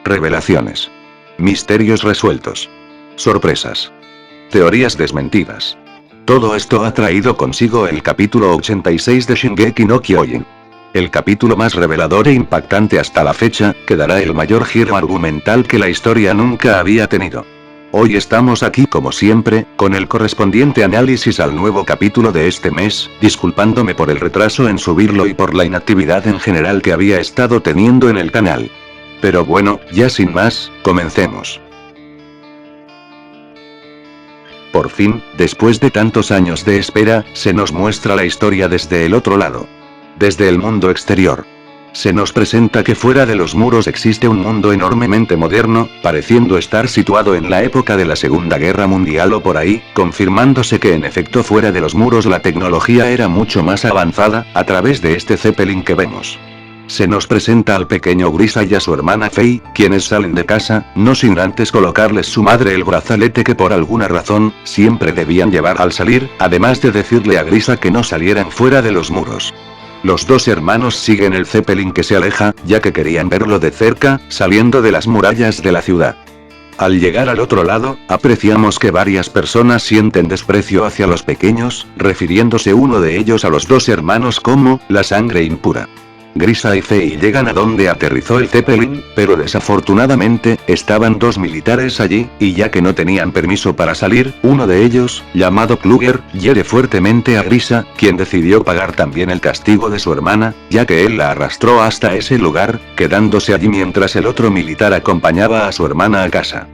Revelaciones. Misterios resueltos. Sorpresas. Teorías desmentidas. Todo esto ha traído consigo el capítulo 86 de Shingeki no Kyojin. El capítulo más revelador e impactante hasta la fecha, que dará el mayor giro argumental que la historia nunca había tenido. Hoy estamos aquí como siempre, con el correspondiente análisis al nuevo capítulo de este mes, disculpándome por el retraso en subirlo y por la inactividad en general que había estado teniendo en el canal. Pero bueno, ya sin más, comencemos. Por fin, después de tantos años de espera, se nos muestra la historia desde el otro lado. Desde el mundo exterior. Se nos presenta que fuera de los muros existe un mundo enormemente moderno, pareciendo estar situado en la época de la Segunda Guerra Mundial o por ahí, confirmándose que en efecto fuera de los muros la tecnología era mucho más avanzada, a través de este Zeppelin que vemos. Se nos presenta al pequeño Grisa y a su hermana Faye, quienes salen de casa, no sin antes colocarles su madre el brazalete que por alguna razón, siempre debían llevar al salir, además de decirle a Grisa que no salieran fuera de los muros. Los dos hermanos siguen el Zeppelin que se aleja, ya que querían verlo de cerca, saliendo de las murallas de la ciudad. Al llegar al otro lado, apreciamos que varias personas sienten desprecio hacia los pequeños, refiriéndose uno de ellos a los dos hermanos como, la sangre impura. Grisa y Faye llegan a donde aterrizó el Zeppelin, pero desafortunadamente, estaban dos militares allí, y ya que no tenían permiso para salir, uno de ellos, llamado Kluger, hiere fuertemente a Grisa, quien decidió pagar también el castigo de su hermana, ya que él la arrastró hasta ese lugar, quedándose allí mientras el otro militar acompañaba a su hermana a casa.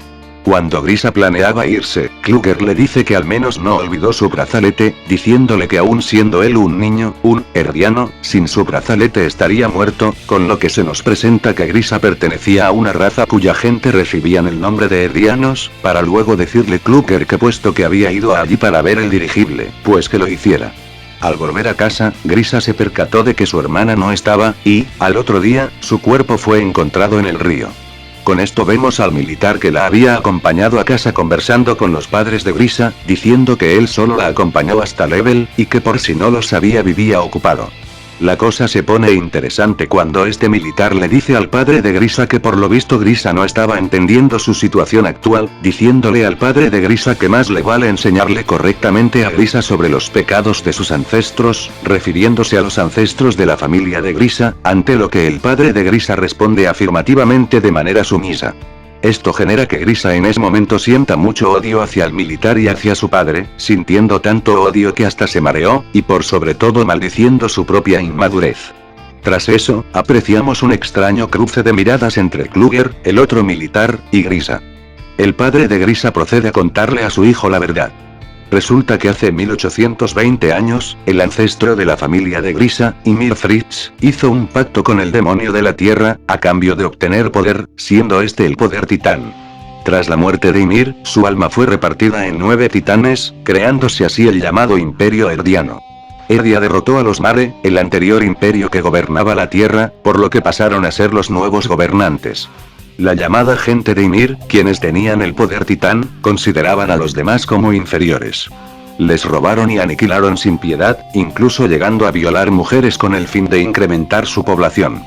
Cuando Grisa planeaba irse, Kluger le dice que al menos no olvidó su brazalete, diciéndole que aún siendo él un niño, un herdiano, sin su brazalete estaría muerto, con lo que se nos presenta que Grisa pertenecía a una raza cuya gente recibían el nombre de herdianos, para luego decirle Kluger que puesto que había ido allí para ver el dirigible, pues que lo hiciera. Al volver a casa, Grisa se percató de que su hermana no estaba, y, al otro día, su cuerpo fue encontrado en el río. Con esto vemos al militar que la había acompañado a casa conversando con los padres de Grisa, diciendo que él solo la acompañó hasta Level, y que por si no lo sabía vivía ocupado. La cosa se pone interesante cuando este militar le dice al padre de Grisa que por lo visto Grisa no estaba entendiendo su situación actual, diciéndole al padre de Grisa que más le vale enseñarle correctamente a Grisa sobre los pecados de sus ancestros, refiriéndose a los ancestros de la familia de Grisa, ante lo que el padre de Grisa responde afirmativamente de manera sumisa. Esto genera que Grisa en ese momento sienta mucho odio hacia el militar y hacia su padre, sintiendo tanto odio que hasta se mareó, y por sobre todo maldiciendo su propia inmadurez. Tras eso, apreciamos un extraño cruce de miradas entre Kluger, el otro militar, y Grisa. El padre de Grisa procede a contarle a su hijo la verdad. Resulta que hace 1820 años, el ancestro de la familia de Grisa, Ymir Fritz, hizo un pacto con el demonio de la tierra, a cambio de obtener poder, siendo este el poder titán. Tras la muerte de Ymir, su alma fue repartida en 9 titanes, creándose así el llamado Imperio Herdiano. Herdia derrotó a los Mare, el anterior imperio que gobernaba la tierra, por lo que pasaron a ser los nuevos gobernantes. La llamada gente de Ymir, quienes tenían el poder titán, consideraban a los demás como inferiores. Les robaron y aniquilaron sin piedad, incluso llegando a violar mujeres con el fin de incrementar su población.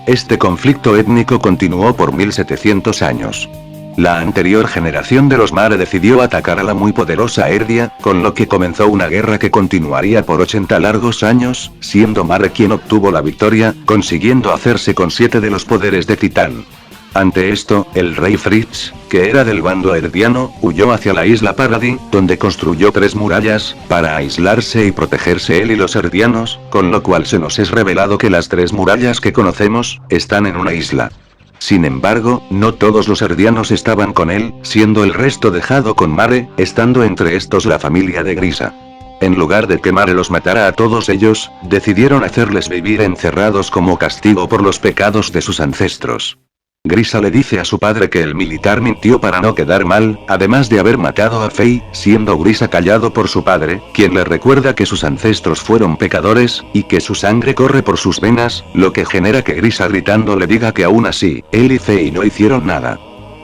Este conflicto étnico continuó por 1700 años. La anterior generación de los Mare decidió atacar a la muy poderosa Herdia, con lo que comenzó una guerra que continuaría por 80 largos años, siendo Mare quien obtuvo la victoria, consiguiendo hacerse con 7 de los poderes de titán. Ante esto, el rey Fritz, que era del bando herdiano, huyó hacia la isla Paradis, donde construyó 3 murallas, para aislarse y protegerse él y los herdianos, con lo cual se nos es revelado que las 3 murallas que conocemos, están en una isla. Sin embargo, no todos los herdianos estaban con él, siendo el resto dejado con Mare, estando entre estos la familia de Grisa. En lugar de que Mare los matara a todos ellos, decidieron hacerles vivir encerrados como castigo por los pecados de sus ancestros. Grisa le dice a su padre que el militar mintió para no quedar mal, además de haber matado a Faye, siendo Grisa callado por su padre, quien le recuerda que sus ancestros fueron pecadores, y que su sangre corre por sus venas, lo que genera que Grisa gritando le diga que aún así, él y Faye no hicieron nada.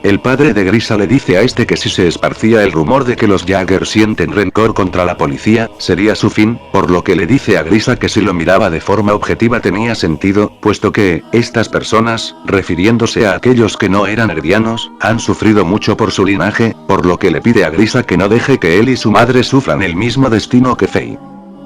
El padre de Grisa le dice a este que si se esparcía el rumor de que los Jagger sienten rencor contra la policía, sería su fin, por lo que le dice a Grisa que si lo miraba de forma objetiva tenía sentido, puesto que, estas personas, refiriéndose a aquellos que no eran herdianos, han sufrido mucho por su linaje, por lo que le pide a Grisa que no deje que él y su madre sufran el mismo destino que Faye.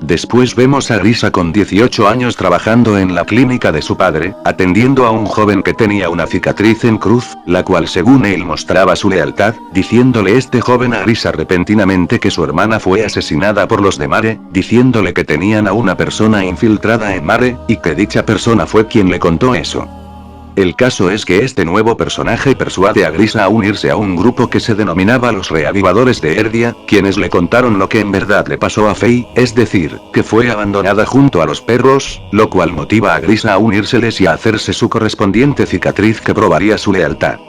Después vemos a Grisa con 18 años trabajando en la clínica de su padre, atendiendo a un joven que tenía una cicatriz en cruz, la cual según él mostraba su lealtad, diciéndole este joven a Grisa repentinamente que su hermana fue asesinada por los de Mare, diciéndole que tenían a una persona infiltrada en Mare, y que dicha persona fue quien le contó eso. El caso es que este nuevo personaje persuade a Grisa a unirse a un grupo que se denominaba los Reavivadores de Erdia, quienes le contaron lo que en verdad le pasó a Faye, es decir, que fue abandonada junto a los perros, lo cual motiva a Grisa a unírseles y a hacerse su correspondiente cicatriz que probaría su lealtad.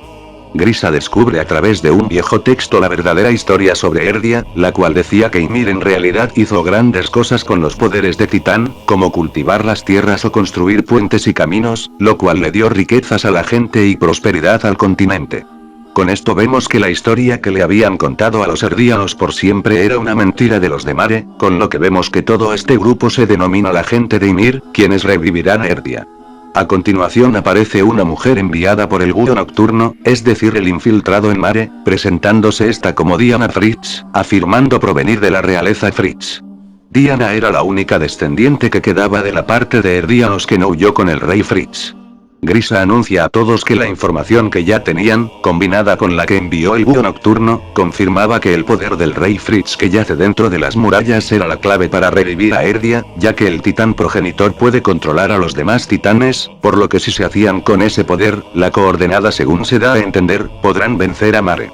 Grisa descubre a través de un viejo texto la verdadera historia sobre Erdia, la cual decía que Ymir en realidad hizo grandes cosas con los poderes de Titán, como cultivar las tierras o construir puentes y caminos, lo cual le dio riquezas a la gente y prosperidad al continente. Con esto vemos que la historia que le habían contado a los erdianos por siempre era una mentira de los de Mare, con lo que vemos que todo este grupo se denomina la gente de Ymir, quienes revivirán a Erdia. A continuación aparece una mujer enviada por el Búho Nocturno, es decir el infiltrado en Mare, presentándose esta como Diana Fritz, afirmando provenir de la realeza Fritz. Diana era la única descendiente que quedaba de la parte de erdianos que no huyó con el rey Fritz. Grisa anuncia a todos que la información que ya tenían, combinada con la que envió el Búho Nocturno, confirmaba que el poder del rey Fritz que yace dentro de las murallas era la clave para revivir a Erdia, ya que el titán progenitor puede controlar a los demás titanes, por lo que si se hacían con ese poder, la coordenada según se da a entender, podrán vencer a Mare.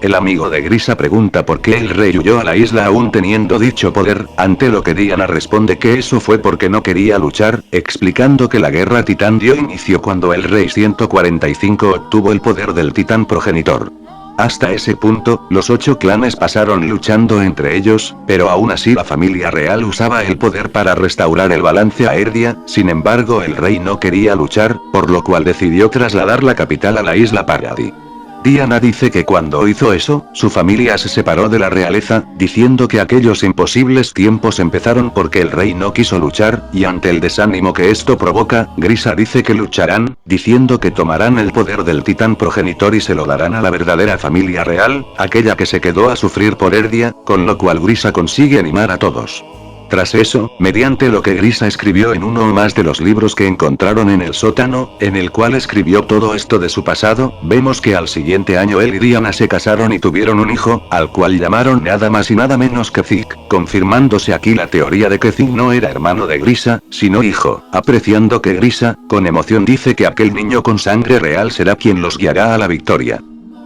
El amigo de Grisa pregunta por qué el rey huyó a la isla aún teniendo dicho poder, ante lo que Diana responde que eso fue porque no quería luchar, explicando que la guerra titán dio inicio cuando el rey 145 obtuvo el poder del titán progenitor. Hasta ese punto, los 8 clanes pasaron luchando entre ellos, pero aún así la familia real usaba el poder para restaurar el balance a Erdia, sin embargo el rey no quería luchar, por lo cual decidió trasladar la capital a la isla Paradis. Diana dice que cuando hizo eso, su familia se separó de la realeza, diciendo que aquellos imposibles tiempos empezaron porque el rey no quiso luchar, y ante el desánimo que esto provoca, Grisa dice que lucharán, diciendo que tomarán el poder del titán progenitor y se lo darán a la verdadera familia real, aquella que se quedó a sufrir por Erdia, con lo cual Grisa consigue animar a todos. Tras eso, mediante lo que Grisa escribió en uno o más de los libros que encontraron en el sótano, en el cual escribió todo esto de su pasado, vemos que al siguiente año él y Diana se casaron y tuvieron un hijo, al cual llamaron nada más y nada menos que Zik, confirmándose aquí la teoría de que Zik no era hermano de Grisa, sino hijo, apreciando que Grisa, con emoción dice que aquel niño con sangre real será quien los guiará a la victoria.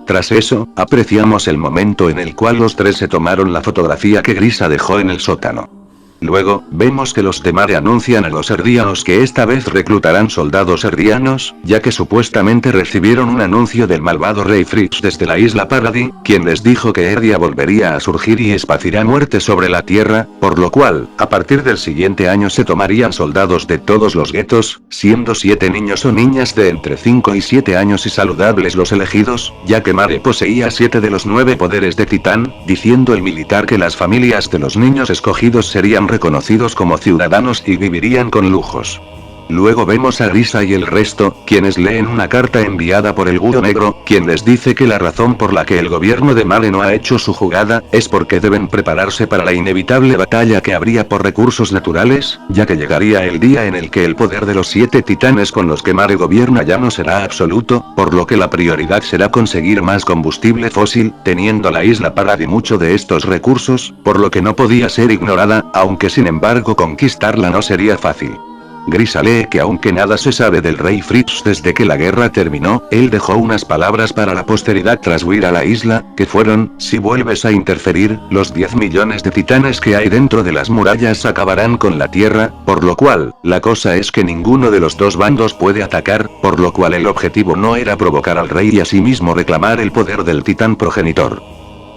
Tras eso, apreciamos el momento en el cual los tres se tomaron la fotografía que Grisa dejó en el sótano. Luego, vemos que los de Mare anuncian a los erdianos que esta vez reclutarán soldados erdianos, ya que supuestamente recibieron un anuncio del malvado rey Fritz desde la isla Paradis, quien les dijo que Erdia volvería a surgir y esparcirá muerte sobre la tierra, por lo cual, a partir del siguiente año se tomarían soldados de todos los guetos, siendo 7 niños o niñas de entre 5 y 7 años y saludables los elegidos, ya que Mare poseía 7 de los 9 poderes de Titán, diciendo el militar que las familias de los niños escogidos serían reconocidos como ciudadanos y vivirían con lujos. Luego vemos a Grisa y el resto, quienes leen una carta enviada por el Búho Negro, quien les dice que la razón por la que el gobierno de Mare no ha hecho su jugada, es porque deben prepararse para la inevitable batalla que habría por recursos naturales, ya que llegaría el día en el que el poder de los 7 titanes con los que Mare gobierna ya no será absoluto, por lo que la prioridad será conseguir más combustible fósil, teniendo la isla Paradis mucho de estos recursos, por lo que no podía ser ignorada, aunque sin embargo conquistarla no sería fácil. Grisa lee que aunque nada se sabe del rey Fritz desde que la guerra terminó, él dejó unas palabras para la posteridad tras huir a la isla, que fueron, si vuelves a interferir, los 10 millones de titanes que hay dentro de las murallas acabarán con la tierra, por lo cual, la cosa es que ninguno de los dos bandos puede atacar, por lo cual el objetivo no era provocar al rey y asimismo reclamar el poder del titán progenitor.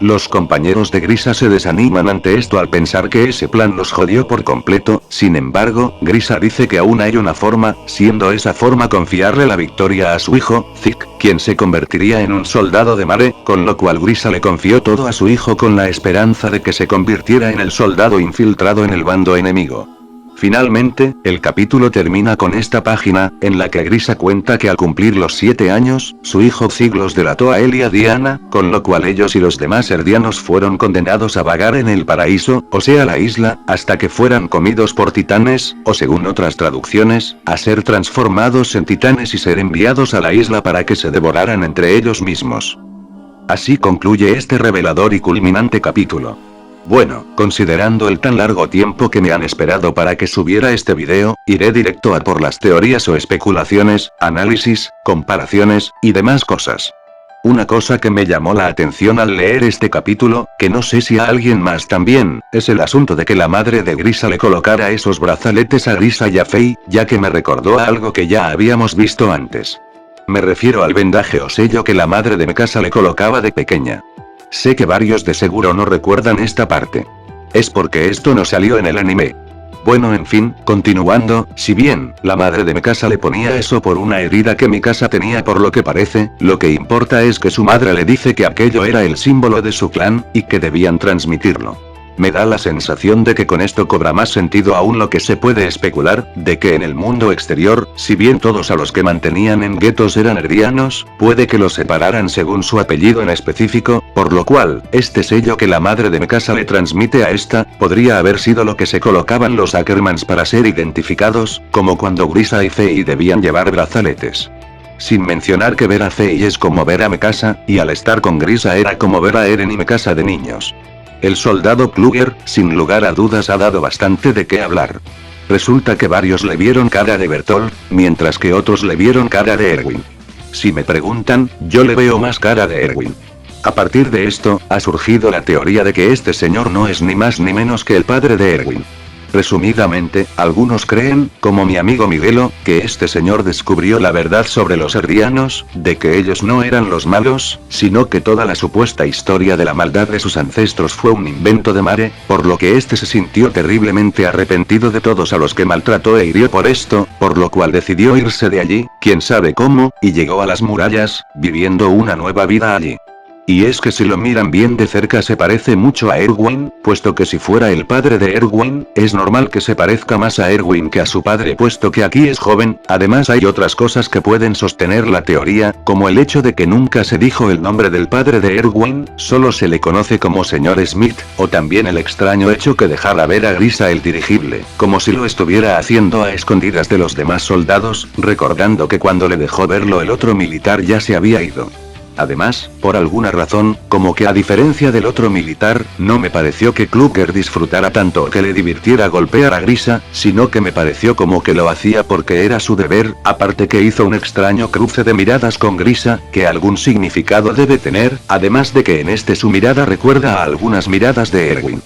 Los compañeros de Grisa se desaniman ante esto al pensar que ese plan los jodió por completo, sin embargo, Grisa dice que aún hay una forma, siendo esa forma confiarle la victoria a su hijo, Zik. quien se convertiría en un soldado de Mare, con lo cual Grisa le confió todo a su hijo con la esperanza de que se convirtiera en el soldado infiltrado en el bando enemigo. Finalmente, el capítulo termina con esta página, en la que Grisa cuenta que al cumplir los 7 años, su hijo Zig los delató a él y a Diana, con lo cual ellos y los demás erdianos fueron condenados a vagar en el paraíso, o sea la isla, hasta que fueran comidos por titanes, o según otras traducciones, a ser transformados en titanes y ser enviados a la isla para que se devoraran entre ellos mismos. Así concluye este revelador y culminante capítulo. Bueno, considerando el tan largo tiempo que me han esperado para que subiera este video, iré directo a por las teorías o especulaciones, análisis, comparaciones, y demás cosas. Una cosa que me llamó la atención al leer este capítulo, que no sé si a alguien más también, es el asunto de que la madre de Grisa le colocara esos brazaletes a Grisa y a Faye, ya que me recordó a algo que ya habíamos visto antes. Me refiero al vendaje o sello que la madre de Mikasa le colocaba de pequeña. Sé que varios de seguro no recuerdan esta parte. Es porque esto no salió en el anime. Bueno, en fin, continuando, si bien, la madre de Mikasa le ponía eso por una herida que Mikasa tenía por lo que parece, lo que importa es que su madre le dice que aquello era el símbolo de su clan, y que debían transmitirlo. Me da la sensación de que con esto cobra más sentido aún lo que se puede especular, de que en el mundo exterior, si bien todos a los que mantenían en guetos eran erdianos, puede que los separaran según su apellido en específico, por lo cual, este sello que la madre de Mikasa le transmite a esta, podría haber sido lo que se colocaban los Ackermans para ser identificados, como cuando Grisa y Faye debían llevar brazaletes. Sin mencionar que ver a Faye es como ver a Mikasa, y al estar con Grisa era como ver a Eren y Mikasa de niños. El soldado Kluger, sin lugar a dudas ha dado bastante de qué hablar. Resulta que varios le vieron cara de Bertolt, mientras que otros le vieron cara de Erwin. Si me preguntan, yo le veo más cara de Erwin. A partir de esto, ha surgido la teoría de que este señor no es ni más ni menos que el padre de Erwin. Resumidamente, algunos creen, como mi amigo Miguelo, que este señor descubrió la verdad sobre los erdianos, de que ellos no eran los malos, sino que toda la supuesta historia de la maldad de sus ancestros fue un invento de Mare, por lo que este se sintió terriblemente arrepentido de todos a los que maltrató e hirió por esto, por lo cual decidió irse de allí, quién sabe cómo, y llegó a las murallas, viviendo una nueva vida allí. Y es que si lo miran bien de cerca se parece mucho a Erwin, puesto que si fuera el padre de Erwin, es normal que se parezca más a Erwin que a su padre puesto que aquí es joven. Además hay otras cosas que pueden sostener la teoría, como el hecho de que nunca se dijo el nombre del padre de Erwin, solo se le conoce como señor Smith, o también el extraño hecho que dejara ver a Grisa el dirigible, como si lo estuviera haciendo a escondidas de los demás soldados, recordando que cuando le dejó verlo el otro militar ya se había ido. Además, por alguna razón, como que a diferencia del otro militar, no me pareció que Kluger disfrutara tanto o que le divirtiera golpear a Grisa, sino que me pareció como que lo hacía porque era su deber, aparte que hizo un extraño cruce de miradas con Grisa, que algún significado debe tener, además de que en este su mirada recuerda a algunas miradas de Erwin.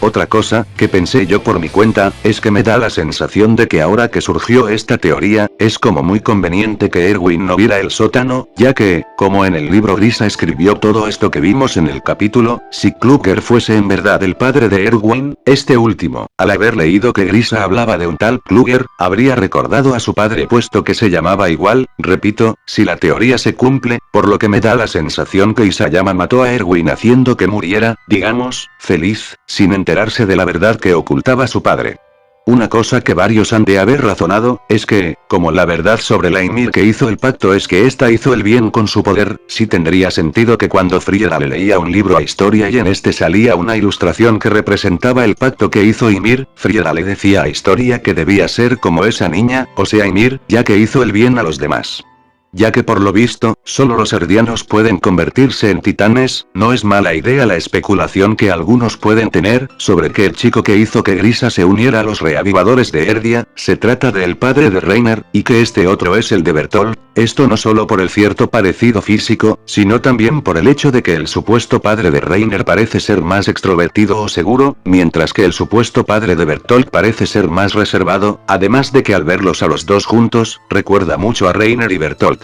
Otra cosa, que pensé yo por mi cuenta, es que me da la sensación de que ahora que surgió esta teoría, es como muy conveniente que Erwin no viera el sótano, ya que, como en el libro Grisa escribió todo esto que vimos en el capítulo, si Kluger fuese en verdad el padre de Erwin, este último, al haber leído que Grisa hablaba de un tal Kluger, habría recordado a su padre puesto que se llamaba igual, repito, si la teoría se cumple, por lo que me da la sensación que Isayama mató a Erwin haciendo que muriera, digamos, feliz, sin enterarse de la verdad que ocultaba su padre. Una cosa que varios han de haber razonado, es que, como la verdad sobre la Ymir que hizo el pacto es que ésta hizo el bien con su poder, sí tendría sentido que cuando Frieda le leía un libro a Historia y en este salía una ilustración que representaba el pacto que hizo Ymir, Frieda le decía a Historia que debía ser como esa niña, o sea Ymir, ya que hizo el bien a los demás. Ya que por lo visto, solo los erdianos pueden convertirse en titanes, no es mala idea la especulación que algunos pueden tener, sobre que el chico que hizo que Grisa se uniera a los reavivadores de Erdia, se trata del padre de Reiner, y que este otro es el de Bertolt, esto no solo por el cierto parecido físico, sino también por el hecho de que el supuesto padre de Reiner parece ser más extrovertido o seguro, mientras que el supuesto padre de Bertolt parece ser más reservado, además de que al verlos a los dos juntos, recuerda mucho a Reiner y Bertolt.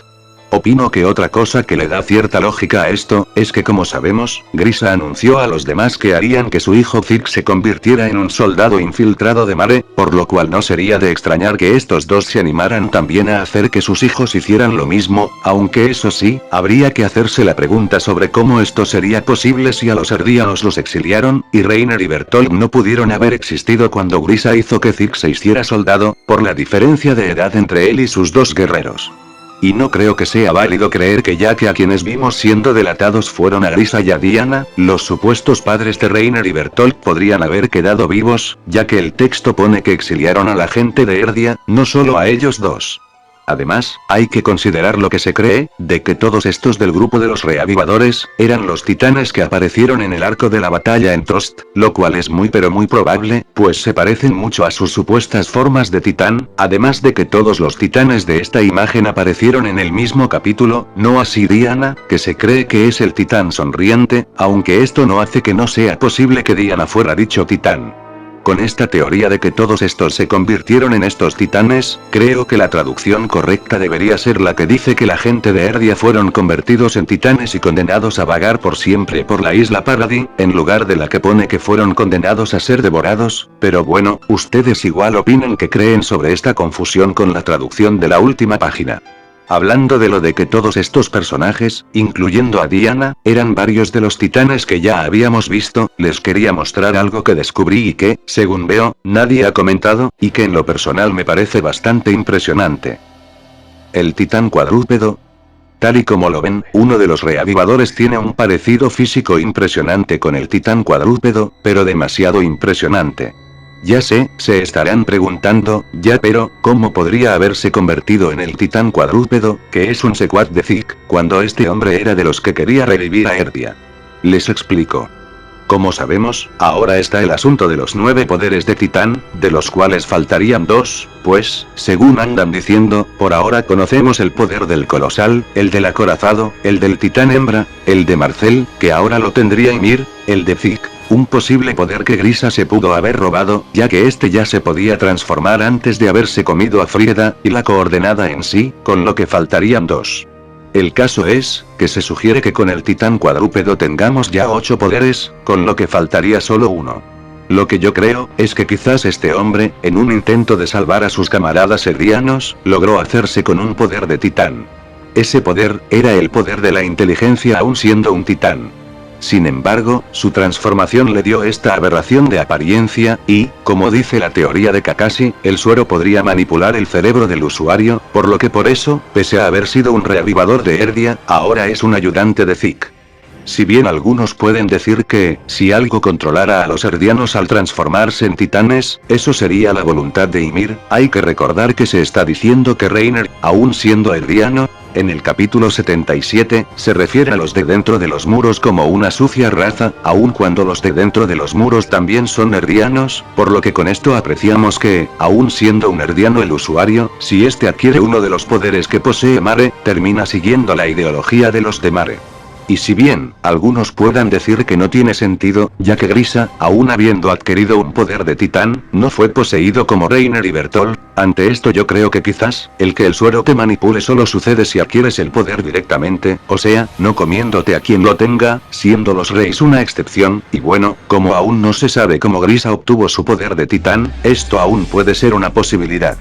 Opino que otra cosa que le da cierta lógica a esto, es que como sabemos, Grisa anunció a los demás que harían que su hijo Zeke se convirtiera en un soldado infiltrado de Mare, por lo cual no sería de extrañar que estos dos se animaran también a hacer que sus hijos hicieran lo mismo, aunque eso sí, habría que hacerse la pregunta sobre cómo esto sería posible si a los Erdianos los exiliaron, y Reiner y Bertolt no pudieron haber existido cuando Grisa hizo que Zeke se hiciera soldado, por la diferencia de edad entre él y sus dos guerreros. Y no creo que sea válido creer que ya que a quienes vimos siendo delatados fueron a Grisa y a Diana, los supuestos padres de Reiner y Bertolt podrían haber quedado vivos, ya que el texto pone que exiliaron a la gente de Erdia, no solo a ellos dos. Además, hay que considerar lo que se cree, de que todos estos del grupo de los reavivadores, eran los titanes que aparecieron en el arco de la batalla en Trost, lo cual es muy pero muy probable, pues se parecen mucho a sus supuestas formas de titán, además de que todos los titanes de esta imagen aparecieron en el mismo capítulo, no así Diana, que se cree que es el titán sonriente, aunque esto no hace que no sea posible que Diana fuera dicho titán. Con esta teoría de que todos estos se convirtieron en estos titanes, creo que la traducción correcta debería ser la que dice que la gente de Erdia fueron convertidos en titanes y condenados a vagar por siempre por la isla Paradis, en lugar de la que pone que fueron condenados a ser devorados, pero bueno, ustedes igual opinan que creen sobre esta confusión con la traducción de la última página. Hablando de lo de que todos estos personajes, incluyendo a Diana, eran varios de los titanes que ya habíamos visto, les quería mostrar algo que descubrí y que, según veo, nadie ha comentado, y que en lo personal me parece bastante impresionante. El titán cuadrúpedo. Tal y como lo ven, uno de los reavivadores tiene un parecido físico impresionante con el titán cuadrúpedo, pero demasiado impresionante. Ya sé, se estarán preguntando, ya pero, ¿cómo podría haberse convertido en el titán cuadrúpedo, que es un secuaz de Zeke, cuando este hombre era de los que quería revivir a Erdia? Les explico. Como sabemos, ahora está el asunto de los 9 poderes de titán, de los cuales faltarían 2, pues, según andan diciendo, por ahora conocemos el poder del colosal, el del acorazado, el del titán hembra, el de Marcel, que ahora lo tendría Ymir, el de Zeke. Un posible poder que Grisa se pudo haber robado, ya que este ya se podía transformar antes de haberse comido a Frieda, y la coordenada en sí, con lo que faltarían 2. El caso es, que se sugiere que con el titán cuadrúpedo tengamos ya 8 poderes, con lo que faltaría solo 1. Lo que yo creo, es que quizás este hombre, en un intento de salvar a sus camaradas erdianos, logró hacerse con un poder de titán. Ese poder, era el poder de la inteligencia aún siendo un titán. Sin embargo, su transformación le dio esta aberración de apariencia, y, como dice la teoría de Kakashi, el suero podría manipular el cerebro del usuario, por lo que por eso, pese a haber sido un reavivador de Erdia, ahora es un ayudante de Zeke. Si bien algunos pueden decir que, si algo controlara a los erdianos al transformarse en titanes, eso sería la voluntad de Ymir, hay que recordar que se está diciendo que Reiner, aún siendo erdiano, en el capítulo 77, se refiere a los de dentro de los muros como una sucia raza, aun cuando los de dentro de los muros también son erdianos, por lo que con esto apreciamos que, aún siendo un erdiano el usuario, si este adquiere uno de los poderes que posee Mare, termina siguiendo la ideología de los de Mare. Y si bien, algunos puedan decir que no tiene sentido, ya que Grisa, aún habiendo adquirido un poder de titán, no fue poseído como Reiner y Bertolt, ante esto yo creo que quizás, el que el suero te manipule solo sucede si adquieres el poder directamente, o sea, no comiéndote a quien lo tenga, siendo los Reis una excepción, y bueno, como aún no se sabe cómo Grisa obtuvo su poder de titán, esto aún puede ser una posibilidad.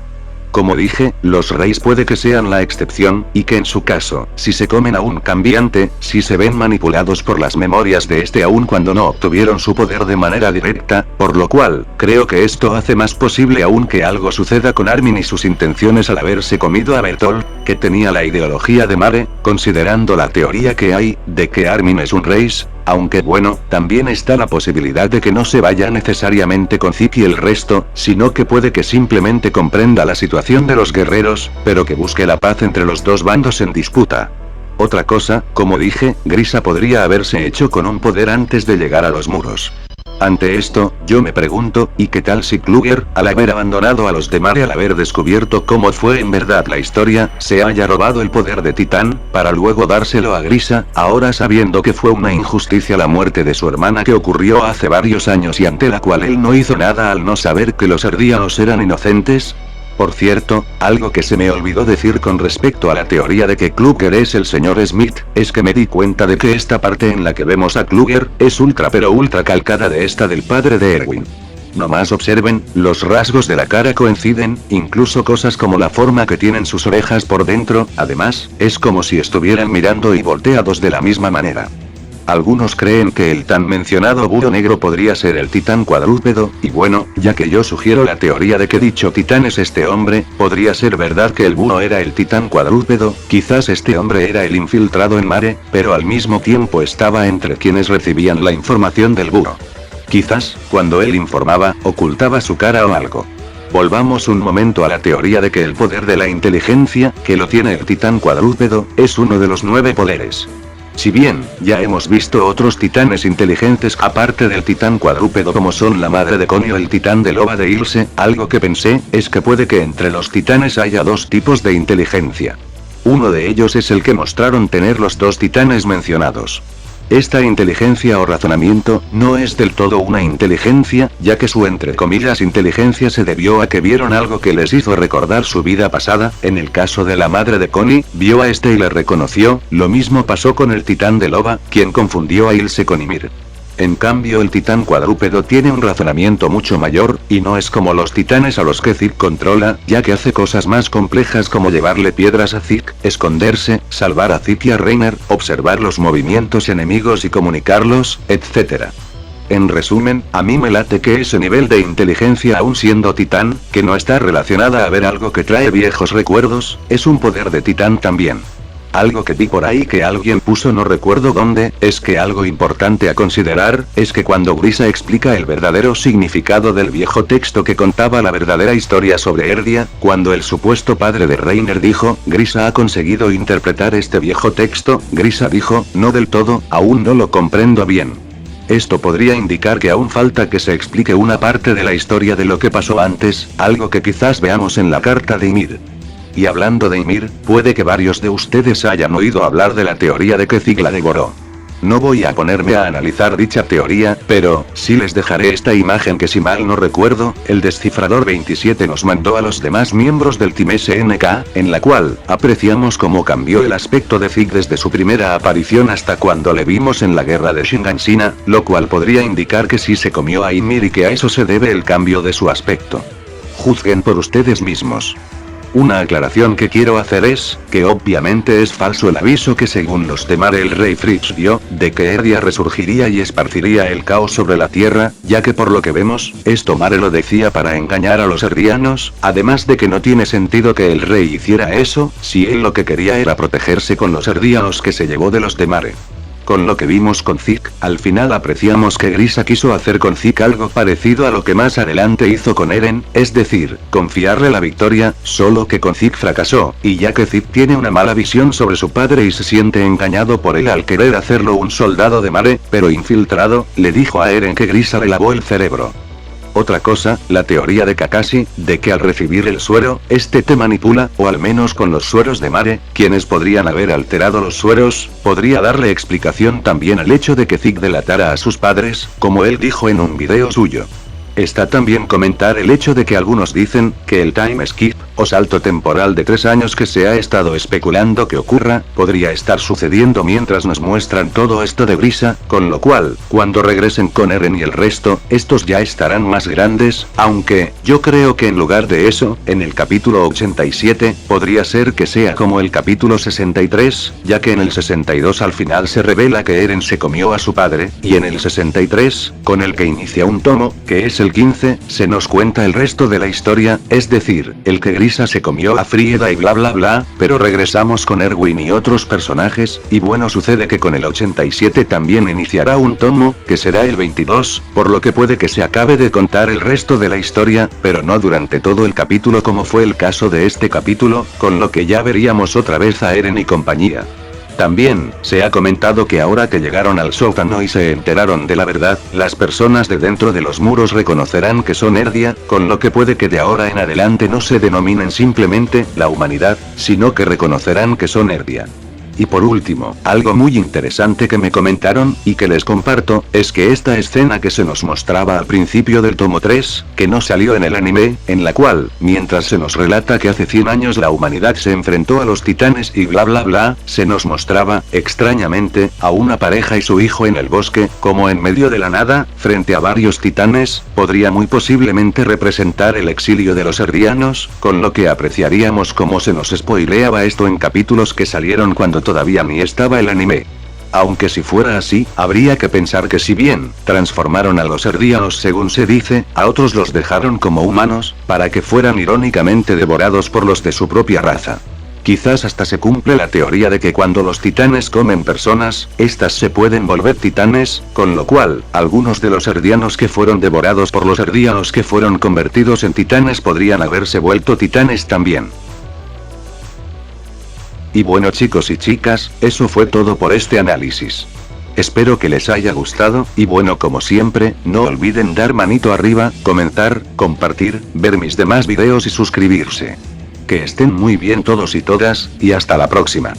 Como dije, los Reis puede que sean la excepción, y que en su caso, si se comen a un cambiante, si se ven manipulados por las memorias de este aun cuando no obtuvieron su poder de manera directa, por lo cual, creo que esto hace más posible aún que algo suceda con Armin y sus intenciones al haberse comido a Bertolt, que tenía la ideología de Mare, considerando la teoría que hay, de que Armin es un Reis. Aunque bueno, también está la posibilidad de que no se vaya necesariamente con Zeke y el resto, sino que puede que simplemente comprenda la situación de los guerreros, pero que busque la paz entre los dos bandos en disputa. Otra cosa, como dije, Grisa podría haberse hecho con un poder antes de llegar a los muros. Ante esto, yo me pregunto, ¿y qué tal si Kluger, al haber abandonado a los de Mare al haber descubierto cómo fue en verdad la historia, se haya robado el poder de Titán, para luego dárselo a Grisa, ahora sabiendo que fue una injusticia la muerte de su hermana que ocurrió hace varios años y ante la cual él no hizo nada al no saber que los erdianos eran inocentes? Por cierto, algo que se me olvidó decir con respecto a la teoría de que Kluger es el señor Smith, es que me di cuenta de que esta parte en la que vemos a Kluger, es ultra pero ultra calcada de esta del padre de Erwin. Nomás observen, los rasgos de la cara coinciden, incluso cosas como la forma que tienen sus orejas por dentro, además, es como si estuvieran mirando y volteados de la misma manera. Algunos creen que el tan mencionado búho negro podría ser el titán cuadrúpedo, y bueno, ya que yo sugiero la teoría de que dicho titán es este hombre, podría ser verdad que el búho era el titán cuadrúpedo, quizás este hombre era el infiltrado en Mare, pero al mismo tiempo estaba entre quienes recibían la información del búho. Quizás, cuando él informaba, ocultaba su cara o algo. Volvamos un momento a la teoría de que el poder de la inteligencia, que lo tiene el titán cuadrúpedo, es uno de los 9 poderes. Si bien, ya hemos visto otros titanes inteligentes aparte del titán cuadrúpedo como son la madre de Connie o el titán de loba de Ilse, algo que pensé, es que puede que entre los titanes haya dos tipos de inteligencia. Uno de ellos es el que mostraron tener los dos titanes mencionados. Esta inteligencia o razonamiento, no es del todo una inteligencia, ya que su entre comillas inteligencia se debió a que vieron algo que les hizo recordar su vida pasada, en el caso de la madre de Connie, vio a este y le reconoció, lo mismo pasó con el titán de loba, quien confundió a Ilse con Ymir. En cambio el titán cuadrúpedo tiene un razonamiento mucho mayor, y no es como los titanes a los que Zeke controla, ya que hace cosas más complejas como llevarle piedras a Zeke, esconderse, salvar a Zeke y a Reiner, observar los movimientos enemigos y comunicarlos, etc. En resumen, a mí me late que ese nivel de inteligencia aún siendo titán, que no está relacionada a ver algo que trae viejos recuerdos, es un poder de titán también. Algo que vi por ahí que alguien puso no recuerdo dónde, es que algo importante a considerar, es que cuando Grisa explica el verdadero significado del viejo texto que contaba la verdadera historia sobre Erdia, cuando el supuesto padre de Reiner dijo, Grisa ha conseguido interpretar este viejo texto, Grisa dijo, no del todo, aún no lo comprendo bien. Esto podría indicar que aún falta que se explique una parte de la historia de lo que pasó antes, algo que quizás veamos en la carta de Ymir. Y hablando de Ymir, puede que varios de ustedes hayan oído hablar de la teoría de que Zeke la devoró. No voy a ponerme a analizar dicha teoría, pero, sí les dejaré esta imagen que si mal no recuerdo, el descifrador 27 nos mandó a los demás miembros del Team SNK, en la cual, apreciamos cómo cambió el aspecto de Zeke desde su primera aparición hasta cuando le vimos en la guerra de Shingansina, lo cual podría indicar que sí se comió a Ymir y que a eso se debe el cambio de su aspecto. Juzguen por ustedes mismos. Una aclaración que quiero hacer es, que obviamente es falso el aviso que según los de Mare el rey Fritz dio, de que Erdia resurgiría y esparciría el caos sobre la tierra, ya que por lo que vemos, esto Mare lo decía para engañar a los erdianos, además de que no tiene sentido que el rey hiciera eso, si él lo que quería era protegerse con los erdianos que se llevó de los de Mare. Con lo que vimos con Zeke, al final apreciamos que Grisa quiso hacer con Zeke algo parecido a lo que más adelante hizo con Eren, es decir, confiarle la victoria, solo que con Zeke fracasó, y ya que Zeke tiene una mala visión sobre su padre y se siente engañado por él al querer hacerlo un soldado de Mare, pero infiltrado, le dijo a Eren que Grisa le lavó el cerebro. Otra cosa, la teoría de Kakashi, de que al recibir el suero, este te manipula, o al menos con los sueros de Mare, quienes podrían haber alterado los sueros, podría darle explicación también al hecho de que Zeke delatara a sus padres, como él dijo en un video suyo. Está también comentar el hecho de que algunos dicen, que el time skip, o salto temporal de 3 años que se ha estado especulando que ocurra, podría estar sucediendo mientras nos muestran todo esto de Grisa, con lo cual, cuando regresen con Eren y el resto, estos ya estarán más grandes, aunque, yo creo que en lugar de eso, en el capítulo 87, podría ser que sea como el capítulo 63, ya que en el 62 al final se revela que Eren se comió a su padre, y en el 63, con el que inicia un tomo, que es el 15, se nos cuenta el resto de la historia, es decir, el que Grisa se comió a Frieda y bla bla bla, pero regresamos con Erwin y otros personajes, y bueno sucede que con el 87 también iniciará un tomo, que será el 22, por lo que puede que se acabe de contar el resto de la historia, pero no durante todo el capítulo como fue el caso de este capítulo, con lo que ya veríamos otra vez a Eren y compañía. También, se ha comentado que ahora que llegaron al sótano y se enteraron de la verdad, las personas de dentro de los muros reconocerán que son Erdia, con lo que puede que de ahora en adelante no se denominen simplemente la humanidad, sino que reconocerán que son Erdia. Y por último, algo muy interesante que me comentaron, y que les comparto, es que esta escena que se nos mostraba al principio del tomo 3, que no salió en el anime, en la cual, mientras se nos relata que hace 100 años la humanidad se enfrentó a los titanes y bla bla bla, se nos mostraba, extrañamente, a una pareja y su hijo en el bosque, como en medio de la nada, frente a varios titanes, podría muy posiblemente representar el exilio de los Eldianos, con lo que apreciaríamos cómo se nos spoileaba esto en capítulos que salieron cuando todavía ni estaba el anime. Aunque si fuera así, habría que pensar que si bien, transformaron a los Eldianos según se dice, a otros los dejaron como humanos, para que fueran irónicamente devorados por los de su propia raza. Quizás hasta se cumple la teoría de que cuando los titanes comen personas, estas se pueden volver titanes, con lo cual, algunos de los Eldianos que fueron devorados por los Eldianos que fueron convertidos en titanes podrían haberse vuelto titanes también. Y bueno chicos y chicas, eso fue todo por este análisis. Espero que les haya gustado, y bueno como siempre, no olviden dar manito arriba, comentar, compartir, ver mis demás videos y suscribirse. Que estén muy bien todos y todas, y hasta la próxima.